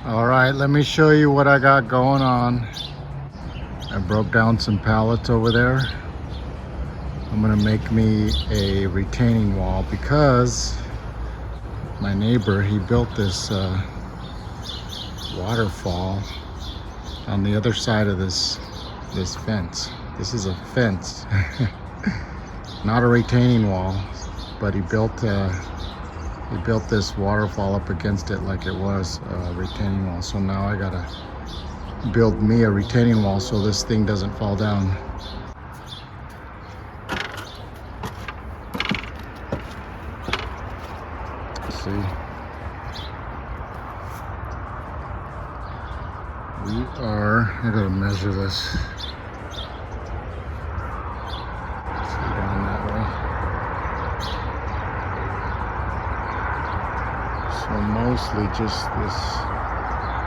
All right, let me show you what I got going on. I broke down some pallets over there. I'm gonna make me a retaining wall because my neighbor, he built this waterfall on the other side of this fence. This is a fence, not a retaining wall, but he built this waterfall up against it like it was a retaining wall. So now I gotta build me a retaining wall so this thing doesn't fall down. See, I gotta measure this. See, down that way. So mostly just this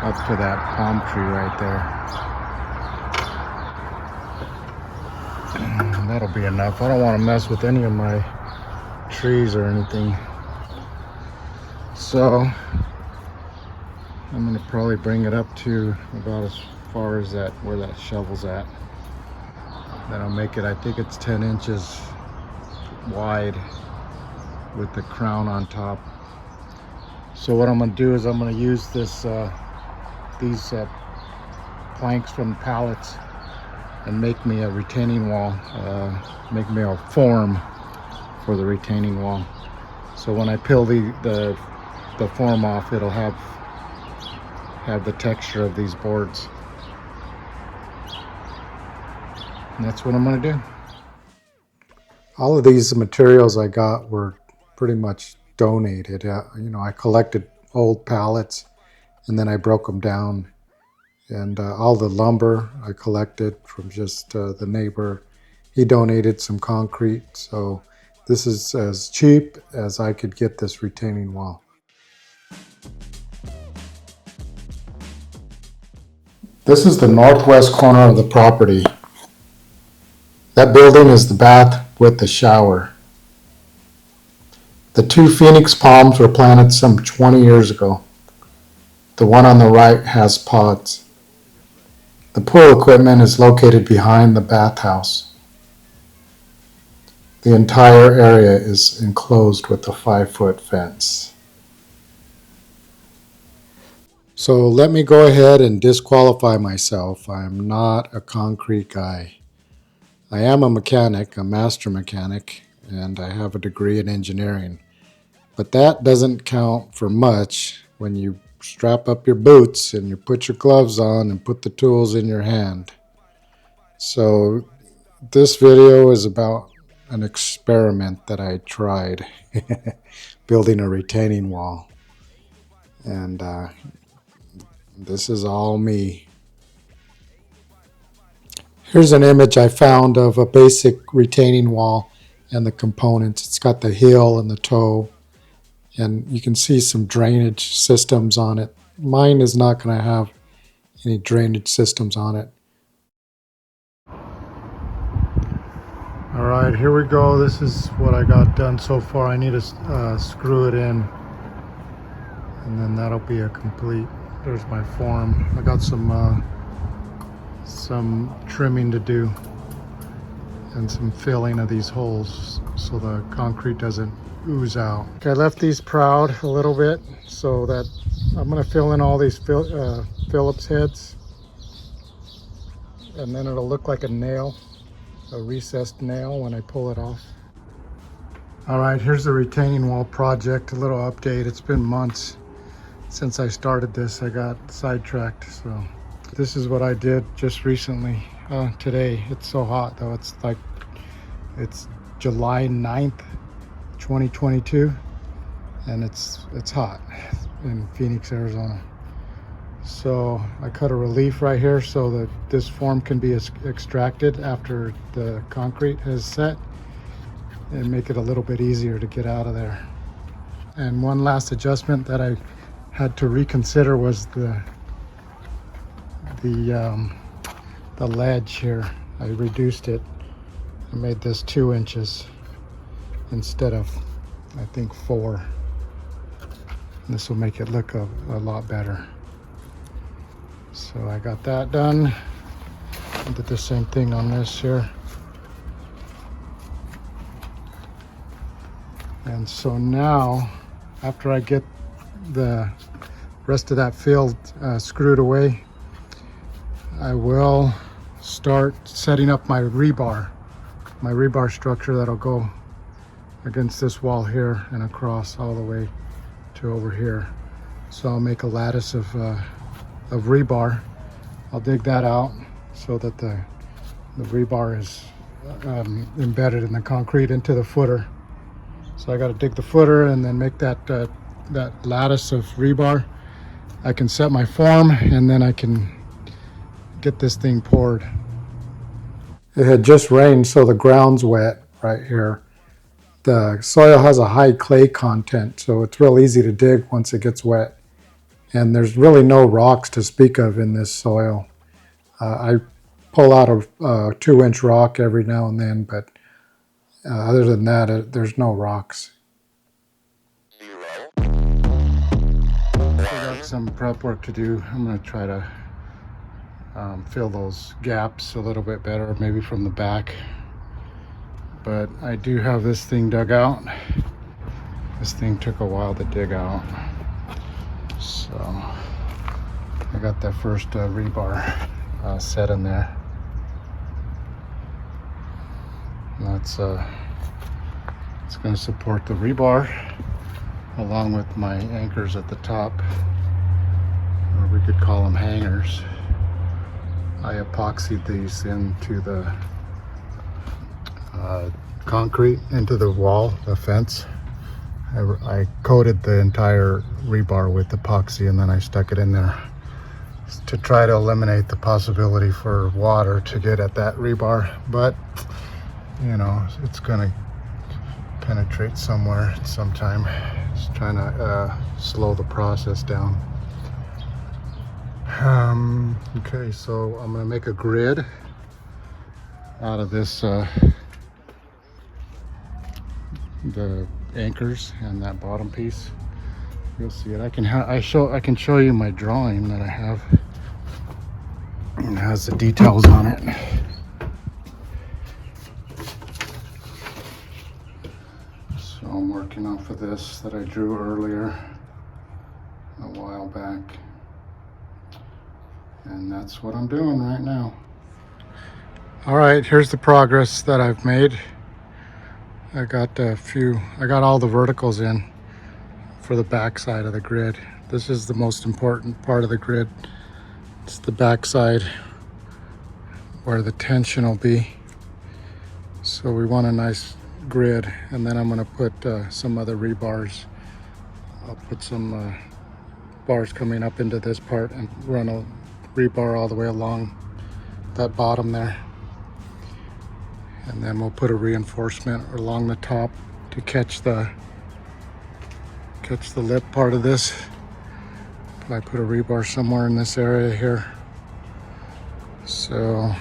up to that palm tree right there. That'll be enough. I don't want to mess with any of my trees or anything. So I'm gonna probably bring it up to about as far as that, where that shovel's at. Then I'll make it, I think it's 10 inches wide with the crown on top. So what I'm gonna do is I'm gonna use this these planks from the pallets and make me a retaining wall, make me a form for the retaining wall. So when I peel the form off, it'll have the texture of these boards. And that's what I'm gonna do. All of these materials I got were pretty much donated. I collected old pallets and then I broke them down. And all the lumber I collected from just the neighbor. He donated some concrete. So this is as cheap as I could get this retaining wall. This is the northwest corner of the property. That building is the bath with the shower. The 2 phoenix palms were planted some 20 years ago. The one on the right has pods. The pool equipment is located behind the bathhouse. The entire area is enclosed with a 5-foot fence. So let me go ahead and disqualify myself. I'm not a concrete guy. I am a mechanic, a master mechanic, and I have a degree in engineering. But that doesn't count for much when you strap up your boots and you put your gloves on and put the tools in your hand. So this video is about an experiment that I tried, building a retaining wall. And this is all me. Here's an image I found of a basic retaining wall and the components. It's got the heel and the toe, and you can see some drainage systems on it. Mine is not going to have any drainage systems on it. All right, here we go. This is what I got done so far. I need to screw it in, and then that'll be a complete. There's my form. I got some trimming to do and some filling of these holes so the concrete doesn't ooze out. Okay, I left these proud a little bit so that I'm going to fill in all these Phillips heads, and then it'll look like a nail, a recessed nail when I pull it off. All right, here's the retaining wall project, a little update. It's been months since I started this. I got sidetracked, so this is what I did just recently. Today, it's so hot though. It's July 9th, 2022, and it's hot in Phoenix, Arizona. So I cut a relief right here so that this form can be extracted after the concrete is set and make it a little bit easier to get out of there. And one last adjustment that I had to reconsider was the ledge here. I reduced it. I made this 2 inches instead of, I think, 4. This will make it look a lot better. So I got that done. I did the same thing on this here. And so now, after I get the rest of that field screwed away, I will start setting up my rebar structure that'll go against this wall here and across all the way to over here. So I'll make a lattice of rebar. I'll dig that out so that the rebar is embedded in the concrete into the footer. So I got to dig the footer and then make that lattice of rebar. I can set my form and then I can get this thing poured. It had just rained, so the ground's wet right here. The soil has a high clay content, so it's real easy to dig once it gets wet. And there's really no rocks to speak of in this soil. I pull out a 2-inch rock every now and then, but other than that, there's no rocks. I got some prep work to do. I'm going to try to fill those gaps a little bit better, maybe from the back. But I do have this thing dug out. This thing took a while to dig out. So I got that first rebar set in there. And that's it's going to support the rebar along with my anchors at the top, or we could call them hangers. I epoxied these into the concrete, into the wall, the fence. I coated the entire rebar with epoxy and then I stuck it in there to try to eliminate the possibility for water to get at that rebar. But you know, it's gonna penetrate somewhere sometime. Just trying to slow the process down. Okay, so I'm gonna make a grid out of this the anchors and that bottom piece. You'll see it. I can show you my drawing that I have. It has the details on it. So I'm working off of this that I drew earlier a while back. And that's what I'm doing right now. All right, here's the progress that I've made. I got all the verticals in for the back side of the grid. This is the most important part of the grid. It's the back side where the tension will be. So we want a nice grid, and then I'm going to put some other rebars. I'll put some bars coming up into this part and run a rebar all the way along that bottom there. And then we'll put a reinforcement along the top to catch the lip part of this. I put a rebar somewhere in this area here. So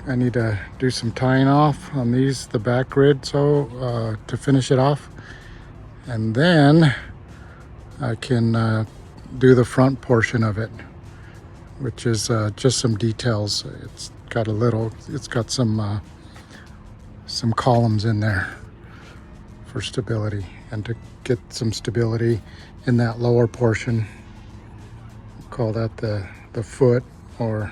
I need to do some tying off on these, the back grid, so to finish it off. And then I can do the front portion of it, which is just some details. It's got some columns in there for stability, and to get some stability in that lower portion, call that the foot, or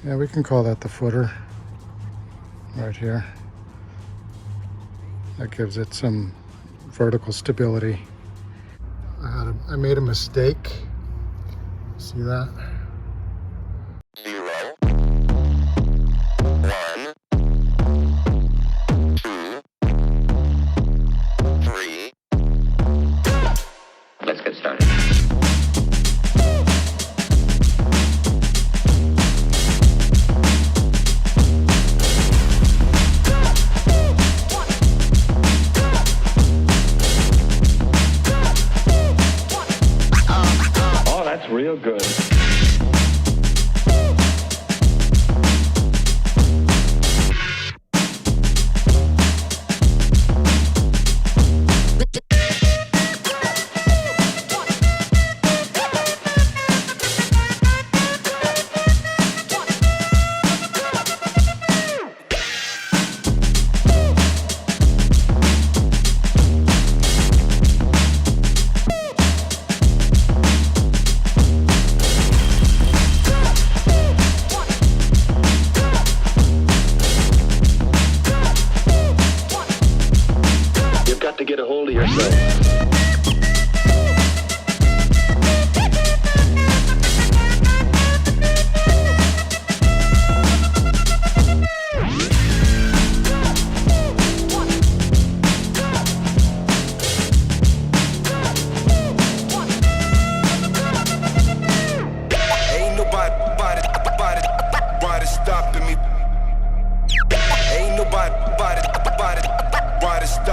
yeah, we can call that the footer right here. That gives it some vertical stability. I made a mistake. See that? 0, 1, 2, 3. Let's get started. Oh, that's real good.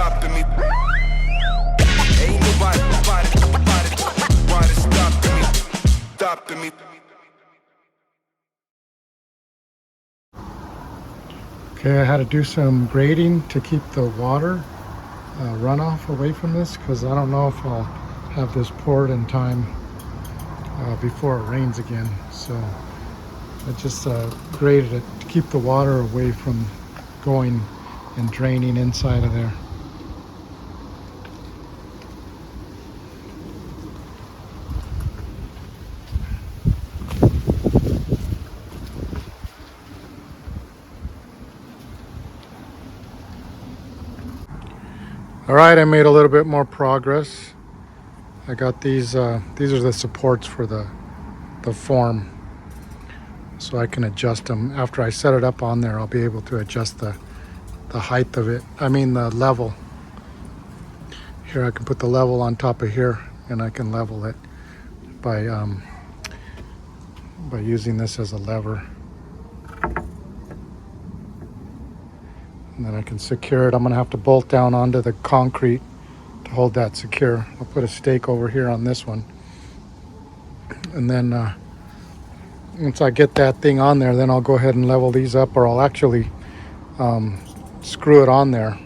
stopping me. Ain't nobody stopping me. Okay, I had to do some grading to keep the water runoff away from this, because I don't know if I'll have this poured in time before it rains again. So I just graded it to keep the water away from going and draining inside of there. All right, I made a little bit more progress. I got these are the supports for the form, so I can adjust them. After I set it up on there, I'll be able to adjust the height of it. I mean the level. Here I can put the level on top of here, and I can level it by using this as a lever. And then I can secure it. I'm gonna have to bolt down onto the concrete to hold that secure. I'll put a stake over here on this one. And then once I get that thing on there, then I'll go ahead and level these up, or I'll actually screw it on there,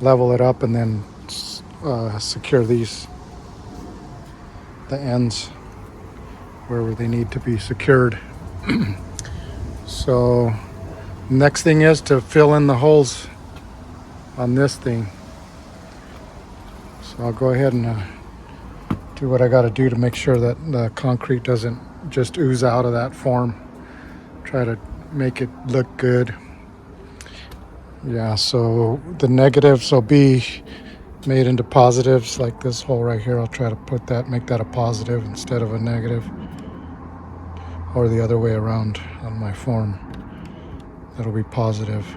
level it up, and then secure the ends wherever they need to be secured. So next thing is to fill in the holes on this thing. So I'll go ahead and do what I got to do to make sure that the concrete doesn't just ooze out of that form. Try to make it look good. Yeah, so the negatives will be made into positives, like this hole right here. I'll try to make that a positive instead of a negative, or the other way around on my form. That'll be positive.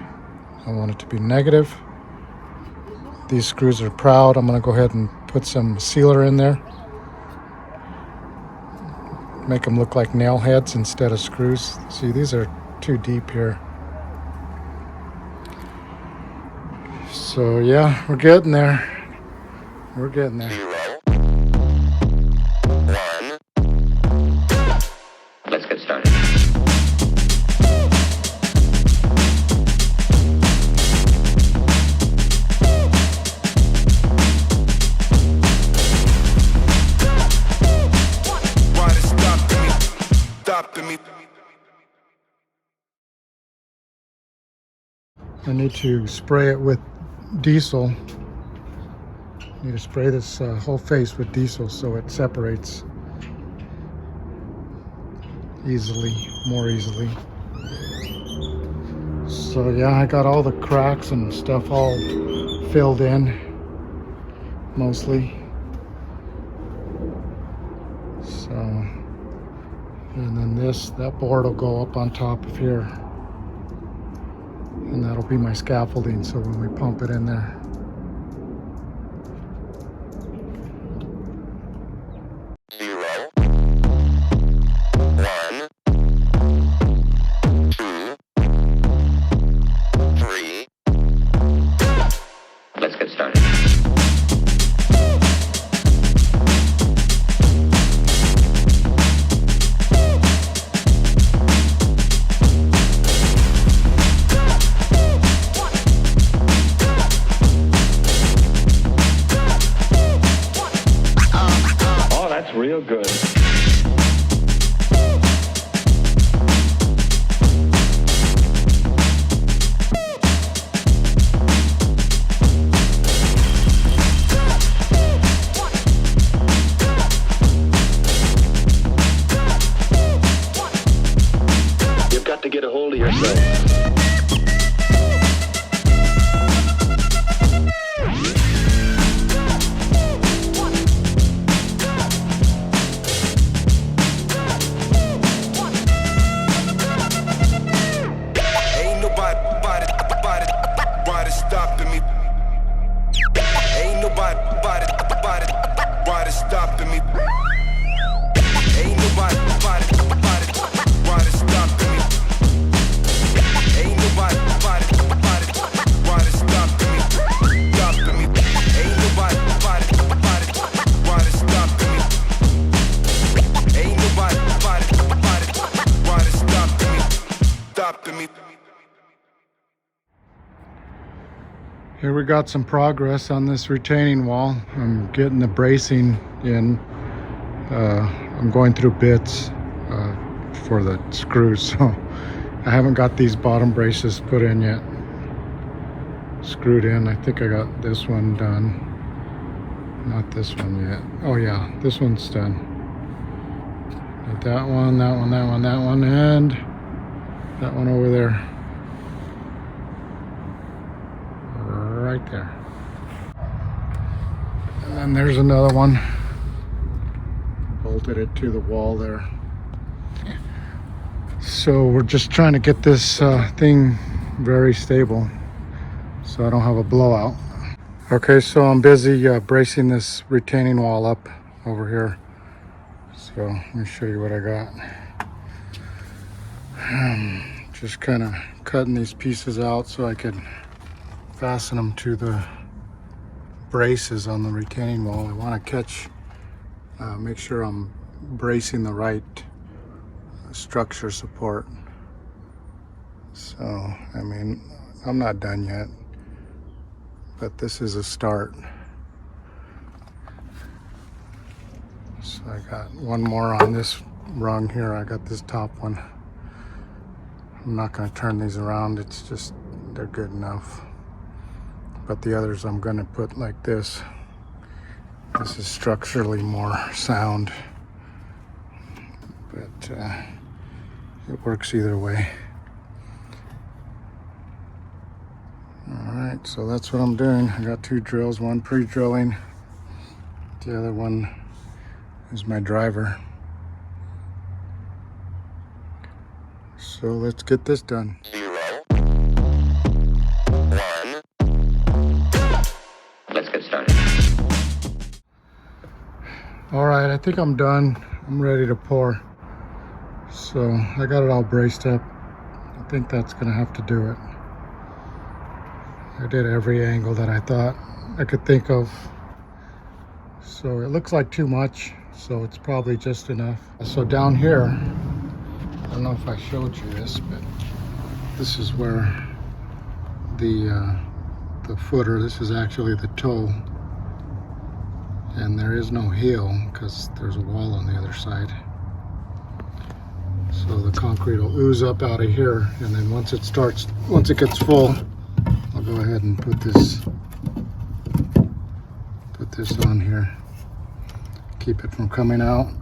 I want it to be negative. These screws are proud. I'm going to go ahead and put some sealer in there. Make them look like nail heads instead of screws. See, these are too deep here. So yeah, we're getting there. We're getting there. 0, 1. Let's get started. Why they stopping me? I need to spray it with diesel. I need to spray this whole face with diesel so it separates more easily. So yeah, I got all the cracks and stuff all filled in, mostly. So, and then that board will go up on top of here, and that'll be my scaffolding, so when we pump it in there. Let's get started. Oh, that's real good. You've got to get a hold of yourself. Here we got some progress on this retaining wall. I'm getting the bracing in. I'm going through bits for the screws, so I haven't got these bottom braces put in yet. Screwed in. I think I got this one done. Not this one yet. Oh yeah, this one's done. Got that one, that one, that one, that one, and that one over there. Right there. And then there's another one. Bolted it to the wall there. So we're just trying to get this thing very stable so I don't have a blowout. Okay, so I'm busy bracing this retaining wall up over here. So let me show you what I got. Just kind of cutting these pieces out so I could fasten them to the braces on the retaining wall. I want to make sure I'm bracing the right structure support. So, I mean, I'm not done yet, but this is a start. So I got one more on this rung here. I got this top one. I'm not going to turn these around. It's just, they're good enough. But the others I'm going to put like this. This is structurally more sound, but it works either way. All right, so that's what I'm doing. I got two drills, one pre-drilling. The other one is my driver. So let's get this done. 0, 1. Let's get started. All right, I think I'm done. I'm ready to pour. So I got it all braced up. I think that's gonna have to do it. I did every angle that I thought I could think of. So it looks like too much, so it's probably just enough. So down here, I don't know if I showed you this, but this is where the footer, this is actually the toe, and there is no heel because there's a wall on the other side. So the concrete will ooze up out of here, and then once it gets full, I'll go ahead and put this on here. Keep it from coming out.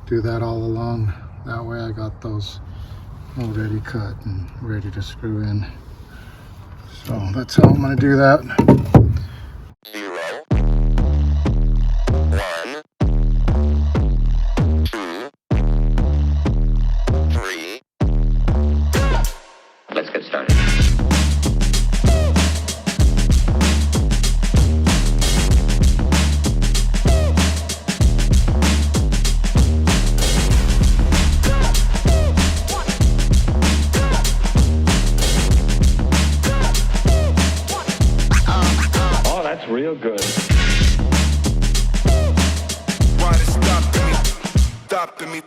Do that all along. That way I got those already cut and ready to screw in. So that's how I'm gonna do that. 0, 1, 2, 3. Let's get started. Oh, that's real good. Why they stopping me?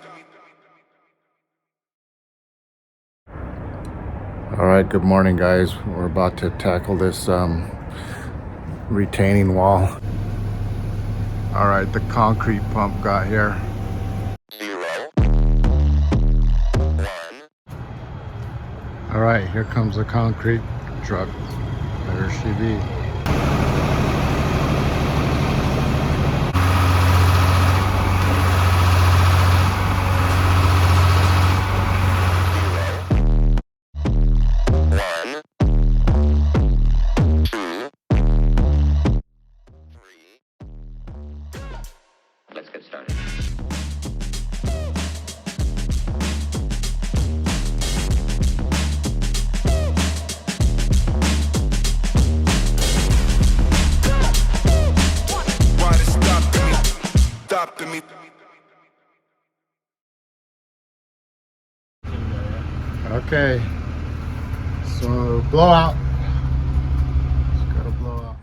All right, good morning guys. We're about to tackle this retaining wall. All right, the concrete pump got here. 0, 1. All right, here comes the concrete truck. There she be. Let's get started. Why they stopping me? Okay, so blowout. Just got a blowout.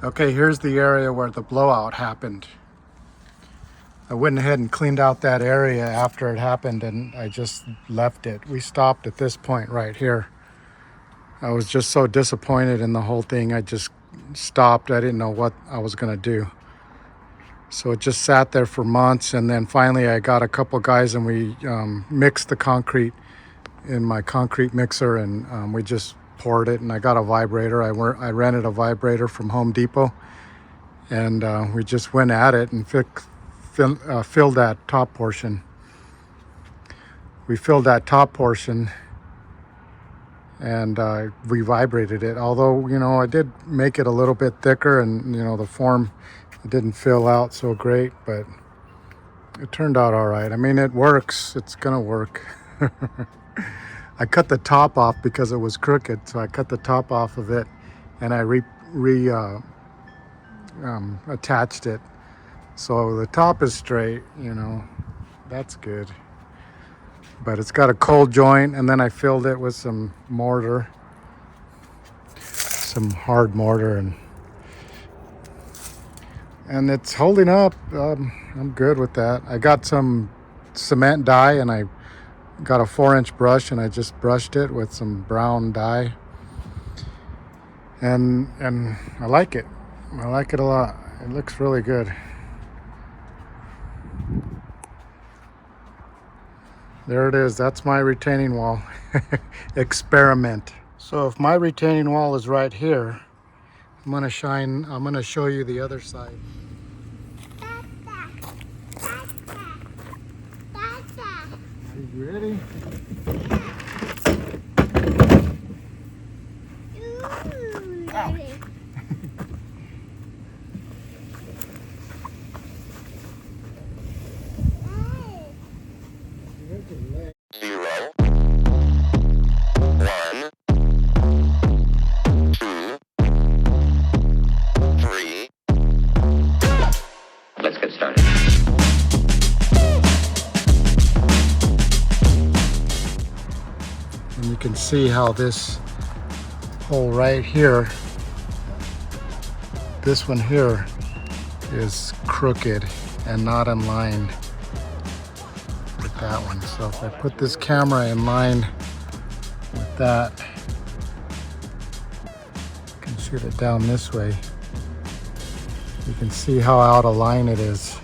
Okay, here's the area where the blowout happened. I went ahead and cleaned out that area after it happened, and I just left it. We stopped at this point right here. I was just so disappointed in the whole thing. I just stopped. I didn't know what I was going to do. So it just sat there for months, and then finally I got a couple guys and we mixed the concrete in my concrete mixer, and we just poured it, and I got a vibrator. I rented a vibrator from Home Depot, and we just went at it and filled that top portion. We filled that top portion and we vibrated it. Although, you know, I did make it a little bit thicker, and, you know, the form didn't fill out so great, but it turned out all right. I mean, it works. It's gonna work. I cut the top off because it was crooked, so I cut the top off of it, and I attached it. So the top is straight, you know, that's good. But it's got a cold joint, and then I filled it with some mortar, some hard mortar, and it's holding up. I'm good with that. I got some cement dye, and I got a 4-inch brush, and I just brushed it with some brown dye, and I like it. I like it a lot. It looks really good. There it is. That's my retaining wall experiment. So if my retaining wall is right here, I'm gonna show you the other side. Are you ready? Ow. Zero. 1, 2, 3. Let's get started. And you can see how this hole right here, this one here, is crooked and not in line with that one. So if I put this camera in line with that, I can shoot it down this way. You can see how out of line it is.